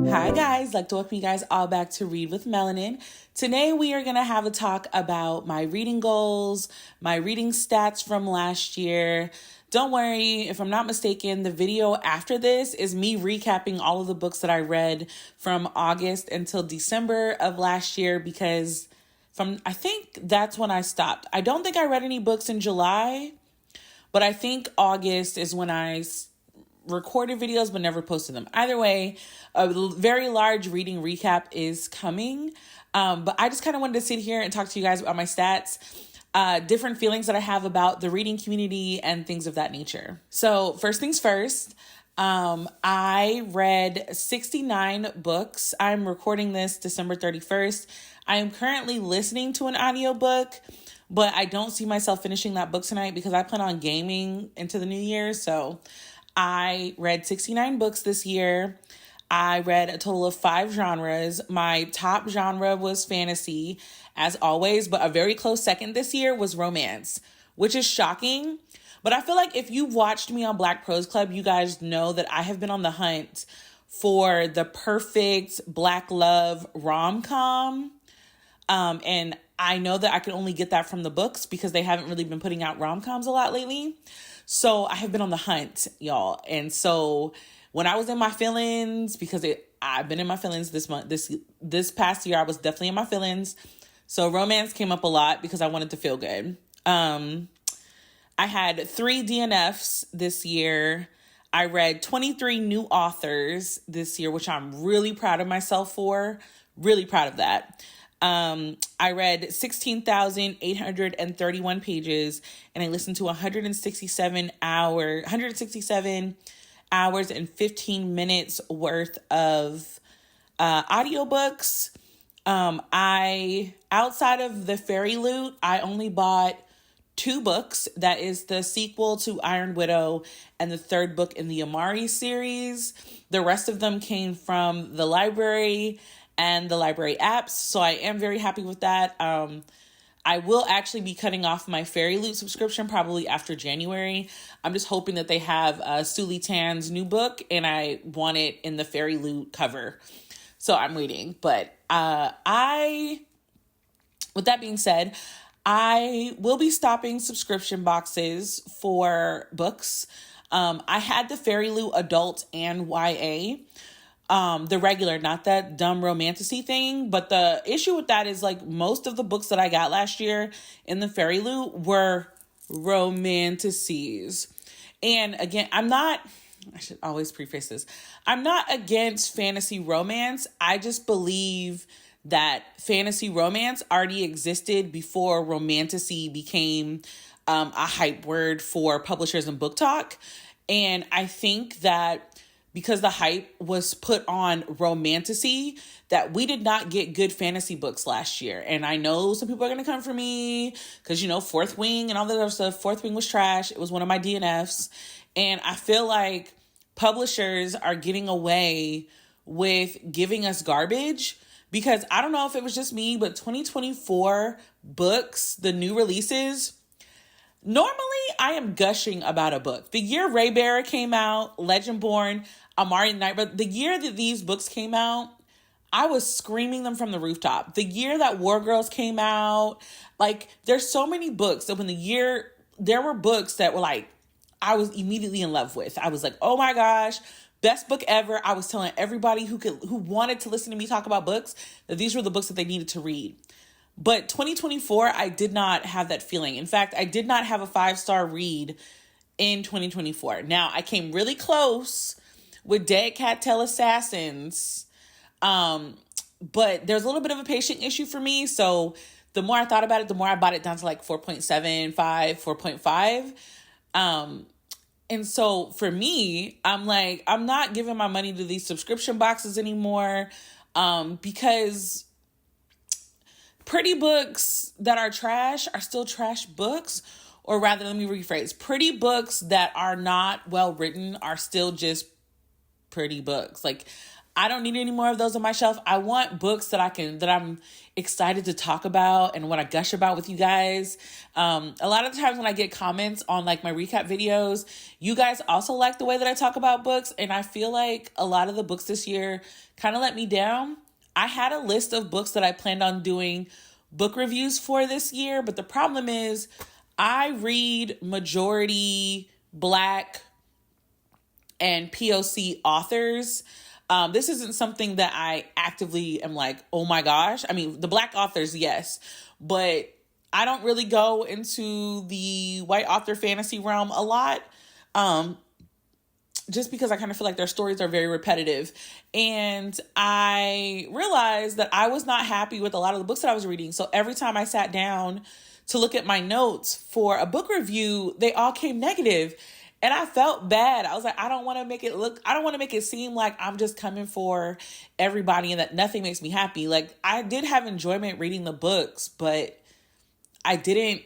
Hi guys, like to welcome you guys all back to Read with Melanin. Today we are going to have a talk about my reading goals, my reading stats from last year. Don't worry, if I'm not mistaken, the video after this is me recapping all of the books that I read from August until December of last year because I think that's when I stopped. I don't think I read any books in July, but I think August is when I recorded videos but never posted them. Either way, a very large reading recap is coming. But I just kind of wanted to sit here and talk to you guys about my stats, different feelings that I have about the reading community and things of that nature. So first things first, I read 69 books. I'm recording this December 31st. I am currently listening to an audiobook, but I don't see myself finishing that book tonight because I plan on gaming into the new year. So I read 69 books this year. I read a total of 5 genres. My top genre was fantasy, as always, but a very close second this year was romance, which is shocking. But I feel like if you've watched me on Black Prose Club, you guys know that I have been on the hunt for the perfect Black love rom-com. And I know that I can only get that from the books because they haven't really been putting out rom-coms a lot lately. So I have been on the hunt, y'all. And so when I was in my feelings, because I've been in my feelings this month, this past year, I was definitely in my feelings. So romance came up a lot because I wanted to feel good. I had 3 DNFs this year. I read 23 new authors this year, which I'm really proud of myself for. Really proud of that. I read 16,831 pages and I listened to 167 hours and 15 minutes worth of audiobooks. Outside of the Fairy Loot, I only bought 2 books. That is the sequel to Iron Widow and the 3rd book in the Amari series. The rest of them came from the library and the library apps. So I am very happy with that. I will actually be cutting off my Fairy Loot subscription probably after January. I'm just hoping that they have Suli Tan's new book and I want it in the Fairy Loot cover. So I'm waiting. But with that being said, I will be stopping subscription boxes for books. I had the Fairy Loot adult and YA. The regular, not that dumb romantasy thing. But the issue with that is like most of the books that I got last year in the Fairy Loot were romantasies. And again, I should always preface this. I'm not against fantasy romance. I just believe that fantasy romance already existed before romantasy became a hype word for publishers and book talk. And I think that because the hype was put on romantasy, that we did not get good fantasy books last year. And I know some people are going to come for me because, Fourth Wing and all that other stuff. Fourth Wing was trash. It was one of my DNFs. And I feel like publishers are getting away with giving us garbage because I don't know if it was just me, but 2024 books, the new releases, normally, I am gushing about a book. The year Raybearer came out, Legendborn, Amari Night, but the year that these books came out, I was screaming them from the rooftop. The year that War Girls came out, there's so many books that there were books that were I was immediately in love with. I was like, oh my gosh, best book ever. I was telling everybody who wanted to listen to me talk about books that these were the books that they needed to read. But 2024, I did not have that feeling. In fact, I did not have a 5-star read in 2024. Now, I came really close with Dead Cat Tale Assassins, but there's a little bit of a patient issue for me. So the more I thought about it, the more I bought it down to 4.75, 4.5. And so for me, I'm not giving my money to these subscription boxes anymore because pretty books that are trash are still trash books. Or rather, let me rephrase. Pretty books that are not well written are still just pretty books. I don't need any more of those on my shelf. I want books that I'm excited to talk about and want to gush about with you guys. A lot of the times when I get comments on like my recap videos, you guys also like the way that I talk about books. And I feel like a lot of the books this year kind of let me down. I had a list of books that I planned on doing book reviews for this year, but the problem is I read majority Black and POC authors. This isn't something that I actively am like, oh my gosh. I mean, the Black authors, yes, but I don't really go into the white author fantasy realm a lot. Just because I kind of feel like their stories are very repetitive. And I realized that I was not happy with a lot of the books that I was reading. So every time I sat down to look at my notes for a book review, they all came negative. And I felt bad. I was like, I don't want to make it seem like I'm just coming for everybody and that nothing makes me happy. Like, I did have enjoyment reading the books, but I didn't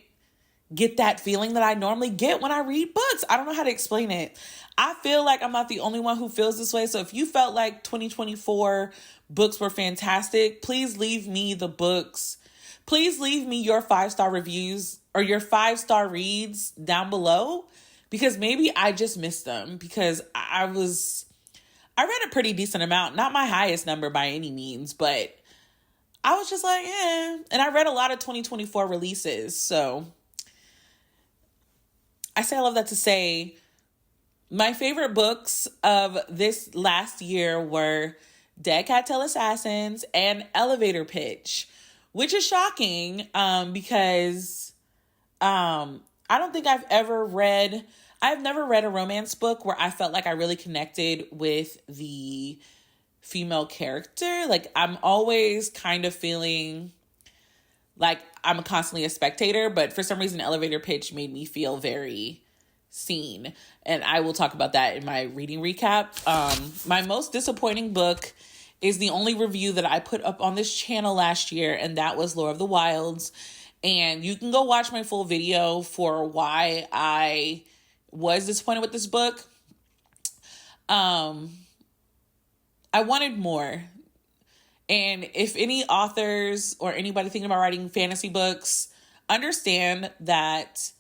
get that feeling that I normally get when I read books. I don't know how to explain it. I feel like I'm not the only one who feels this way. So if you felt like 2024 books were fantastic, please leave me the books. Please leave me your 5-star reviews or your 5-star reads down below, because maybe I just missed them, because I read a pretty decent amount, not my highest number by any means, but I was just like, And I read a lot of 2024 releases. So I say all of that to say my favorite books of this last year were Dead Cat Tell Assassins and Elevator Pitch, which is shocking because I don't think I've never read a romance book where I felt like I really connected with the female character. Like, I'm always kind of feeling like I'm constantly a spectator, but for some reason Elevator Pitch made me feel very seen. And I will talk about that in my reading recap. My most disappointing book is the only review that I put up on this channel last year, and that was Lore of the Wilds. And you can go watch my full video for why I was disappointed with this book. I wanted more. And if any authors or anybody thinking about writing fantasy books, understand that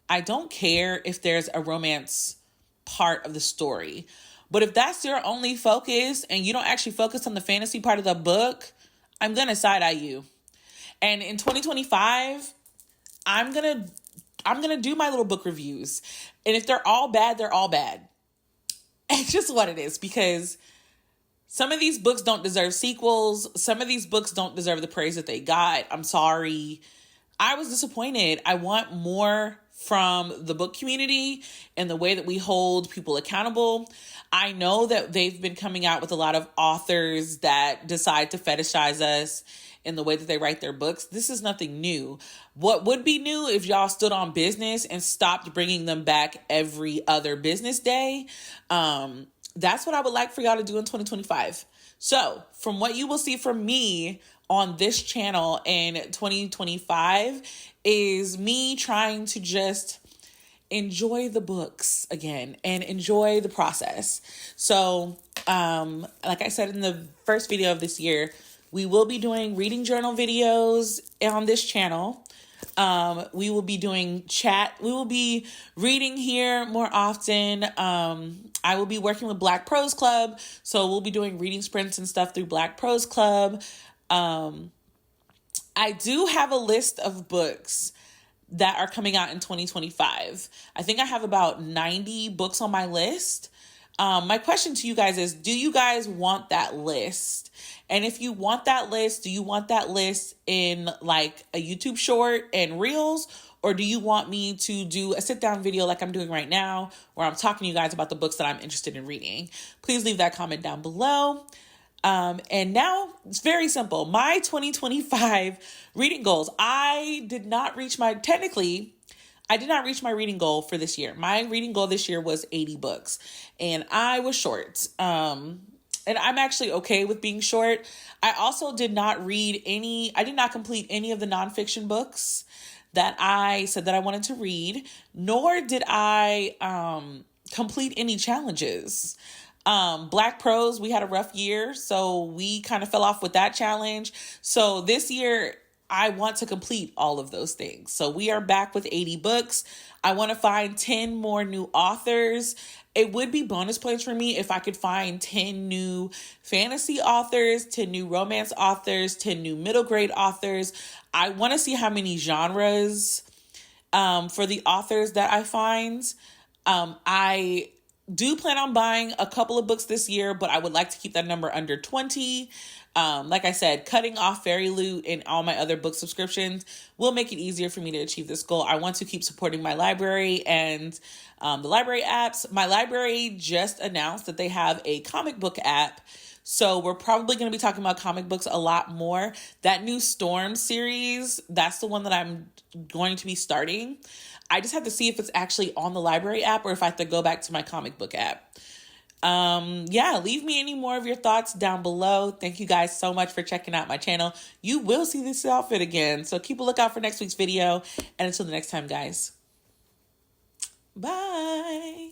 I don't care if there's a romance part of the story. But if that's your only focus and you don't actually focus on the fantasy part of the book, I'm going to side-eye you. And in 2025, I'm going to do my little book reviews. And if they're all bad, they're all bad. It's just what it is, because some of these books don't deserve sequels. Some of these books don't deserve the praise that they got. I'm sorry. I was disappointed. I want more from the book community and the way that we hold people accountable. I know that they've been coming out with a lot of authors that decide to fetishize us in the way that they write their books. This is nothing new. What would be new if y'all stood on business and stopped bringing them back every other business day? That's what I would like for y'all to do in 2025. So from what you will see from me on this channel in 2025 is me trying to just enjoy the books again and enjoy the process. So, like I said in the first video of this year, we will be doing reading journal videos on this channel. We will be doing chat. We will be reading here more often. I will be working with Black Prose Club. So we'll be doing reading sprints and stuff through Black Prose Club. I do have a list of books that are coming out in 2025. I think I have about 90 books on my list. My question to you guys is, do you guys want that list? And if you want that list, do you want that list in like a YouTube short and reels? Or do you want me to do a sit down video like I'm doing right now, where I'm talking to you guys about the books that I'm interested in reading? Please leave that comment down below. And now it's very simple. My 2025 reading goals. I did not reach my reading goal for this year. My reading goal this year was 80 books, and I was short. And I'm actually okay with being short. I also did not complete any of the nonfiction books that I said that I wanted to read, nor did I complete any challenges. Black Prose, we had a rough year, so we kind of fell off with that challenge. So this year, I want to complete all of those things. So we are back with 80 books. I want to find 10 more new authors. It would be bonus points for me if I could find 10 new fantasy authors, 10 new romance authors, 10 new middle grade authors. I want to see how many genres for the authors that I find. I do plan on buying a couple of books this year, but I would like to keep that number under 20. Like I said, cutting off Fairy Loot and all my other book subscriptions will make it easier for me to achieve this goal. I want to keep supporting my library and the library apps. My library just announced that they have a comic book app. So we're probably going to be talking about comic books a lot more. That new Storm series, that's the one that I'm going to be starting. I just have to see if it's actually on the library app or if I have to go back to my comic book app. Leave me any more of your thoughts down below. Thank you guys so much for checking out my channel. You will see this outfit again. So keep a lookout for next week's video. And until the next time, guys. Bye.